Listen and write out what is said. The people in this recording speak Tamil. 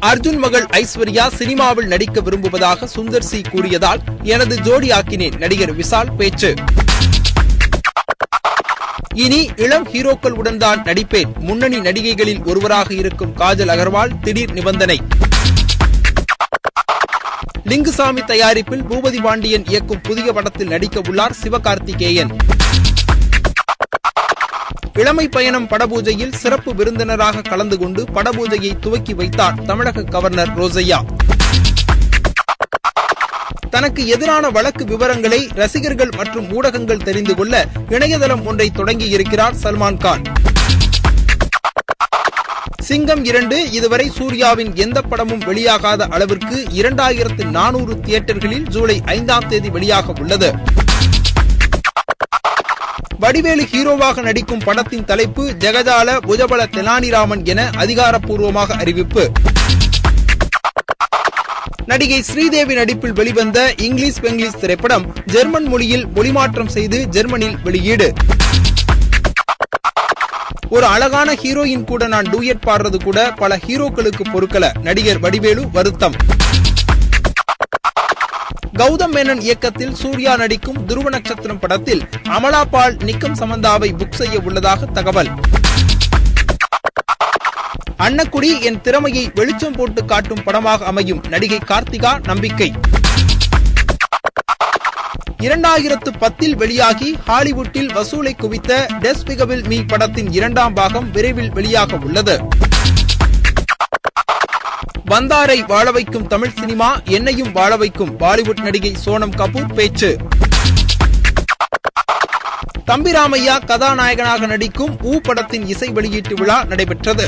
அர்ஜுன் மகள் ஐஸ்வர்யா சினிமாவில் நடிக்க விரும்புவதாக சுந்தர் சி கூறியதால் எனது ஜோடி ஆக்கினேன் நடிகர் விஷால் பேச்சு. இனி இளம் ஹீரோக்களுடன் தான் நடிப்பேன். முன்னணி நடிகைகளில் ஒருவராக இருக்கும் காஜல் அகர்வால் திடீர் நிபந்தனை. லிங்குசாமி தயாரிப்பில் பூபதி பாண்டியன் இயக்கும் புதிய படத்தில் நடிக்க உள்ளார் சிவகார்த்திகேயன். இளமை பயணம் படபூஜையில் சிறப்பு விருந்தினராக கலந்து கொண்டு படபூஜையை துவக்கி வைத்தார் தமிழக கவர்னர் ரோசையா. தனக்கு எதிரான வழக்கு விவரங்களை ரசிகர்கள் மற்றும் ஊடகங்கள் தெரிந்து கொள்ள இணையதளம் ஒன்றை தொடங்கியிருக்கிறார் சல்மான் கான். சிங்கம் 2 இதுவரை சூர்யாவின் எந்த படமும் வெளியாகாத அளவிற்கு 2400 தியேட்டர்களில் ஜூலை 5ஆம் தேதி வெளியாக உள்ளது. வடிவேலு ஹீரோவாக நடிக்கும் படத்தின் தலைப்பு ஜெகஜால புஜபல தெனாலிராமன் என அதிகாரப்பூர்வமாக அறிவிப்பு. நடிகை ஸ்ரீதேவி நடிப்பில் வெளிவந்த இங்கிலீஷ் பெங்கிலீஷ் திரைப்படம் ஜெர்மன் மொழியில் மொழிமாற்றம் செய்து ஜெர்மனில் வெளியீடு. ஒரு அழகான ஹீரோயின் கூட நான் டூயட் பாடுறது கூட பல ஹீரோக்களுக்கு பொறுக்கல, நடிகர் வடிவேலு வருத்தம். கௌதம் மேனன் இயக்கத்தில் சூர்யா நடிக்கும் துருவ நட்சத்திரம் படத்தில் அமலா பால் நிக்கம் சமந்தாவை புக் செய்ய உள்ளதாக தகவல். அன்னக்குடி என் திறமையை வெளிச்சம் போட்டு காட்டும் படமாக அமையும் நடிகை கார்த்திகா நம்பிக்கை. 2010 வெளியாகி ஹாலிவுட்டில் வசூலை குவித்த டெஸ்பிகபிள் மீ படத்தின் 2ஆம் பாகம் விரைவில் வெளியாக உள்ளது. வந்தாரை வாழ வைக்கும் தமிழ் சினிமா என்னையும் வாழ வைக்கும் பாலிவுட் நடிகை சோனம் கபூர் பேச்சு. தம்பிராமையா கதாநாயகனாக நடிக்கும் ஊ படத்தின் இசை வெளியீட்டு விழா நடைபெற்றது.